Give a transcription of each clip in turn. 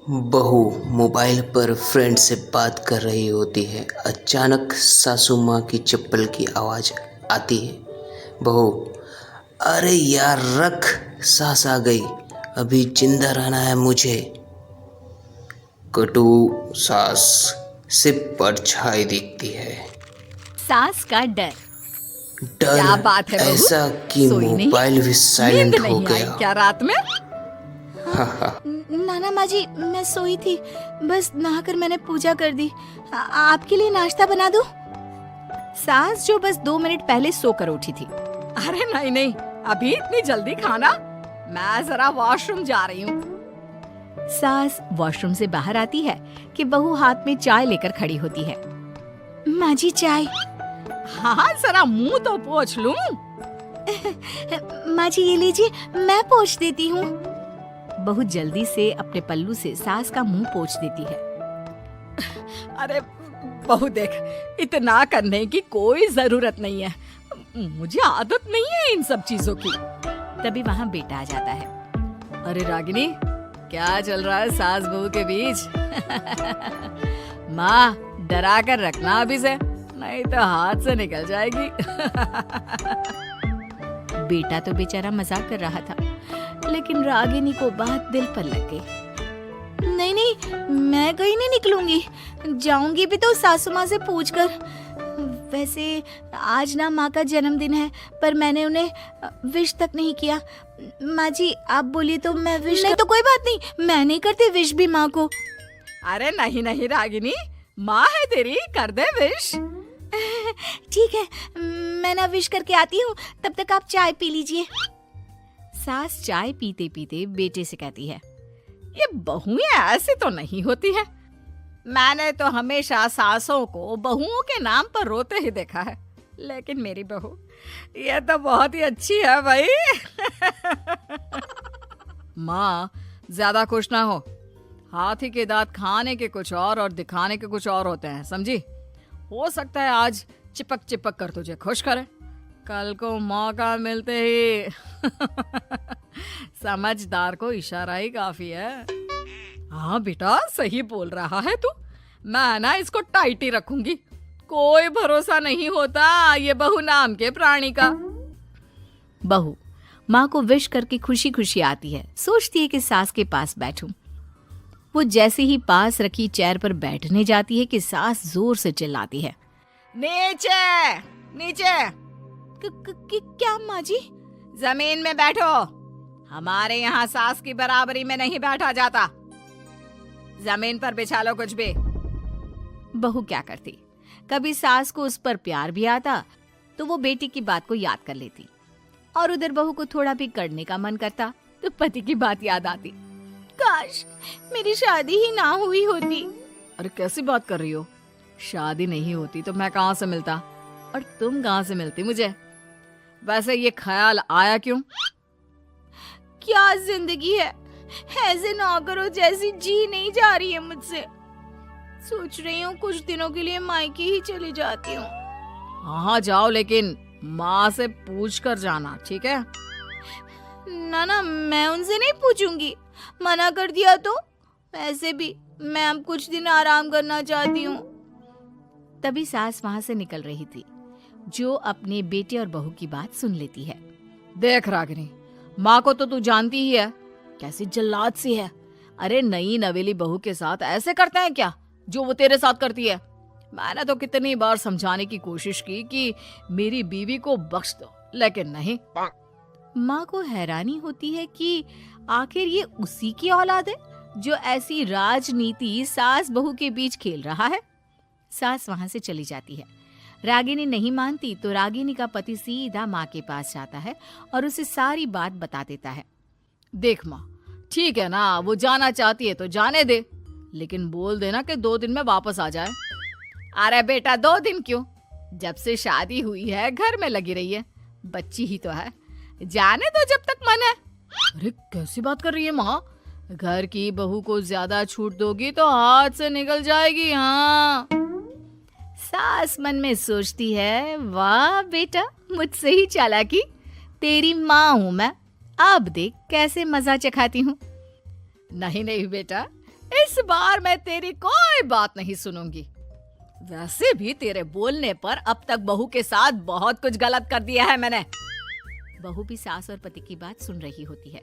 बहू मोबाइल पर फ्रेंड से बात कर रही होती है। अचानक सासू माँ की चप्पल की आवाज़ आती है। बहू, अरे यार रख, सास आ गई, अभी जिंदा रहना है मुझे। कटु सास से परछाई दिखती है। सास का डर। डर क्या बात है बहू, ऐसा कि सोई नहीं? मोबाइल भी नींद साइलेंट हो नहीं आई गया। क्या रात में? नाना माँ जी, मैं सोई थी, बस नहाकर मैंने पूजा कर दी। आपके लिए नाश्ता बना दूं? सास जो बस 2 मिनट पहले सोकर उठी थी। अरे नहीं नहीं, अभी इतनी जल्दी खाना? मैं जरा वॉशरूम जा रही हूँ। सास वॉशरूम से बाहर आती है कि बहू हाथ में चाय लेकर खड़ी होती है। माँ जी चाय। हाँ, जरा मुंह तो पोंछ लूं। माँ जी ये लीजिए, मैं पोंछ देती हूँ। बहू जल्दी से अपने पल्लू से सास का मुंह पोंछ देती है। अरे बहू देख, इतना करने की कोई जरूरत नहीं है, मुझे आदत नहीं है इन सब चीजों की। तभी वहाँ बेटा आ जाता है। अरे रागिनी, क्या चल रहा है सास बहू के बीच? माँ, डरा कर रखना अभी से, नहीं तो हाथ से निकल जाएगी। बेटा तो बेचारा मजाक कर रहा था, लेकिन रागिनी को बात दिल पर लग गई। नहीं नहीं, मैं कहीं नहीं निकलूंगी, जाऊंगी भी तो सासू माँ से पूछकर। वैसे आज ना माँ का जन्मदिन है, पर मैंने उन्हें विश तक नहीं किया। माँ जी आप बोलिए तो मैं विश नहीं तो कोई बात नहीं, मैं नहीं करती विश भी माँ को। अरे नहीं नहीं रागिनी, माँ है तेरी, कर दे विश। ठीक है, मैं ना विश करके आती हूँ, तब तक आप चाय पी लीजिए। सास चाय पीते पीते बेटे से कहती है, ये बहुएं ऐसी तो नहीं होती है। मैंने तो हमेशा सासों को बहुओं के नाम पर रोते ही देखा है, लेकिन मेरी बहू ये तो बहुत ही अच्छी है भाई। माँ, ज्यादा खुश ना हो। हाथी के दांत खाने के कुछ और दिखाने के कुछ और होते हैं, समझी? हो सकता है आज चिपक चिपक कर तुझे खुश करे, कल को मौका मिलते ही समझदार को इशारा ही काफी है। हाँ बेटा, सही बोल रहा है तू। मैं ना इसको टाइट ही रखूंगी, कोई भरोसा नहीं होता ये बहू नाम के प्राणी का। बहू माँ को विश करके खुशी खुशी आती है, सोचती है कि सास के पास बैठूं। वो जैसे ही पास रखी चेयर पर बैठने जाती है कि सास जोर से चिल्लाती है, नीचे नीचे। क्या माँ जी? जमीन में बैठो, हमारे यहाँ सास की बराबरी में नहीं बैठा जाता। जमीन पर बिछा लो कुछ भी। बहू क्या करती, कभी सास को उस पर प्यार भी आता तो वो बेटी की बात को याद कर लेती, और उधर बहू को थोड़ा भी करने का मन करता तो पति की बात याद आती। काश मेरी शादी ही ना हुई होती। अरे कैसी बात कर रही हो? शादी नहीं होती तो मैं कहाँ से मिलता, और तुम कहाँ से मिलती मुझे? वैसे ये ख्याल आया क्यों? क्या जिंदगी है, ऐसे ना करो जैसी जी नहीं जा रही है मुझसे। सोच रही हूँ कुछ दिनों के लिए मायके ही चली जाती हूँ। हाँ जाओ, लेकिन माँ से पूछ कर जाना, ठीक है? ना मैं उनसे नहीं पूछूंगी, मना कर दिया तो। वैसे भी मैं अब कुछ दिन आराम करना चाहती हूँ। तभी सास वहां से निकल रही थी, जो अपने बेटे और बहू की बात सुन लेती है। देख रागिनी, माँ को तो तू जानती ही है, कैसी जल्लाद सी है। अरे नई नवेली बहू के साथ ऐसे करते हैं क्या जो वो तेरे साथ करती है? मैंने तो कितनी बार समझाने की कोशिश की कि मेरी बीवी को बख्श दो, लेकिन नहीं। माँ को हैरानी होती है कि आखिर ये उसी की औलाद है जो ऐसी राजनीति सास बहू के बीच खेल रहा है। सास वहां से चली जाती है। रागिनी नहीं मानती तो रागिनी का पति सीधा माँ के पास जाता है और उसे सारी बात बता देता है। देख माँ, ठीक है ना, वो जाना चाहती है तो जाने दे, लेकिन बोल देना कि 2 दिन में वापस आ जाए। अरे बेटा 2 दिन क्यों, जब से शादी हुई है घर में लगी रही है, बच्ची ही तो है, जाने दो जब तक मन है। अरे कैसी बात कर रही है माँ, घर की बहू को ज्यादा छूट दोगी तो हाथ से निकल जाएगी। हाँ, सास मन में सोचती है, वाह बेटा मुझसे ही चालाकी, तेरी माँ हूं मैं, अब देख कैसे मजा चखाती हूँ। नहीं नहीं बेटा, इस बार मैं तेरी कोई बात नहीं सुनूंगी। वैसे भी तेरे बोलने पर अब तक बहू के साथ बहुत कुछ गलत कर दिया है मैंने। बहू भी सास और पति की बात सुन रही होती है।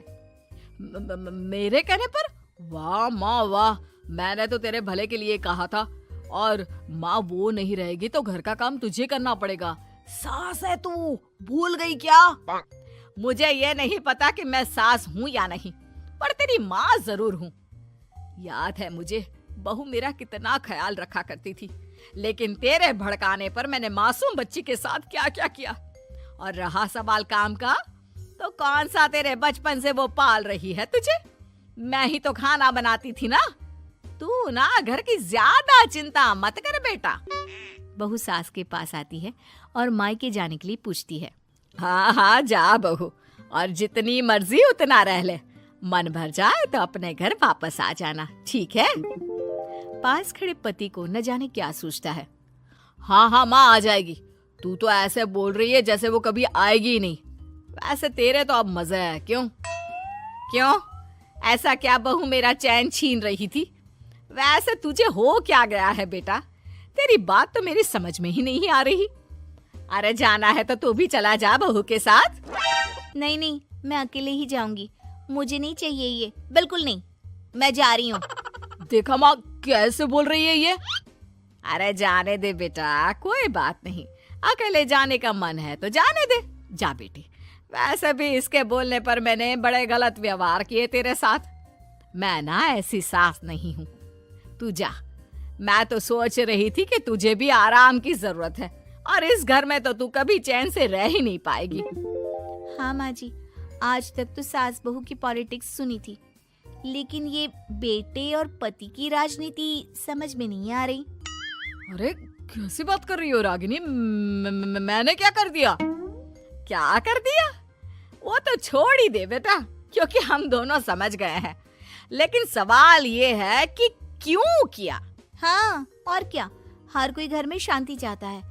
मेरे कहने पर? वाह माँ वाह, मैंने तो तेरे भले के लिए कहा था। और माँ वो नहीं रहेगी तो घर का काम तुझे करना पड़ेगा। सास है तू, भूल गई क्या? मुझे ये नहीं पता कि मैं सास हूँ या नहीं, पर तेरी माँ जरूर हूँ। याद है मुझे बहू मेरा कितना ख्याल रखा करती थी, लेकिन तेरे भड़काने पर मैंने मासूम बच्ची के साथ क्या क्या किया। और रहा सवाल काम का, तो कौन सा तेरे बचपन से वो पाल रही है तुझे? मैं ही तो खाना बनाती थी ना। तू ना घर की ज्यादा चिंता मत कर बेटा। बहू सास के पास आती है और मायके जाने के लिए पूछती है। हाँ हाँ जा बहू, और जितनी मर्जी उतना रह ले। मन भर जाए तो अपने घर वापस आ जाना, ठीक है? पास खड़े पति को न जाने क्या सोचता है। हाँ हाँ माँ आ जाएगी। तू तो ऐसे बोल रही है जैसे वो कभी आएगी ही नहीं। वैसे तेरे तो अब मजे है। क्यों क्यों ऐसा क्या बहू मेरा चैन छीन रही थी? वैसे तुझे हो क्या गया है बेटा? तेरी बात तो मेरी समझ में ही नहीं आ रही। अरे जाना है तो तू भी चला जा बहू के साथ। नहीं नहीं, मैं अकेले ही जाऊंगी। मुझे नहीं चाहिए ये, बिल्कुल नहीं। मैं जा रही हूँ। देखा माँ कैसे बोल रही है ये। अरे जाने दे बेटा, कोई बात नहीं। अकेले जाने का मन है तो जाने दे, जा बेटी। वैसे भी इसके बोलने पर मैंने बड़े गलत व्यवहार किए तेरे साथ। मैं ना ऐसी सास नहीं हूँ। तू जा। मैं तो सोच रही थी कि तुझे भी आराम की जरूरत है, और इस घर में तो तू कभी चैन से रह ही नहीं पाएगी। हाँ माँ जी, आज तक तो सास बहू की पॉलिटिक्स सुनी थी, लेकिन ये बेटे और पति की राजनीति समझ में नहीं आ रही। अरे कैसी बात कर रही हो रागिनी? मैंने क्या कर दिया? क्या कर दिया? वो तो छोड़ ही दे बेटा, क्योंकि हम दोनों समझ गए हैं। लेकिन सवाल ये है कि क्यों किया? हाँ और क्या, हर कोई घर में शांति चाहता है,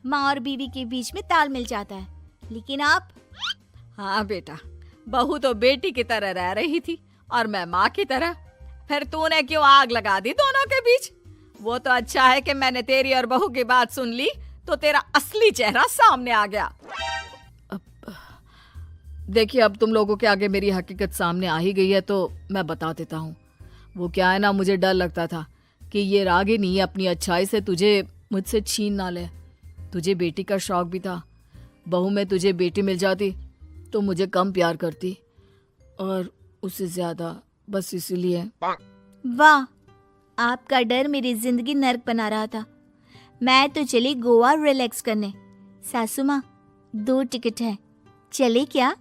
माँ और बीवी के बीच में तालमेल चाहता है, लेकिन आप? हाँ बेटा, बहू तो बेटी की तरह रह रही थी और मैं माँ की तरह। फिर तूने क्यों आग लगा दी दोनों के बीच? वो तो अच्छा है कि मैंने तेरी और बहू की बात सुन ली, तो तेरा असली चेहरा सामने आ गया। देखिए, अब तुम लोगों के आगे मेरी हकीकत सामने आ ही गई है तो मैं बता देता हूँ। वो क्या है ना, मुझे डर लगता था कि ये रागिनी अपनी अच्छाई से तुझे मुझसे छीन ना ले। तुझे बेटी का शौक भी था। बहू में तुझे बेटी मिल जाती तो मुझे कम प्यार करती, और उससे ज्यादा, बस इसीलिए। वाह, आपका डर मेरी जिंदगी नर्क बना रहा था। मैं तो चली गोवा रिलैक्स करने। सासू माँ, 2 टिकट है, चले क्या?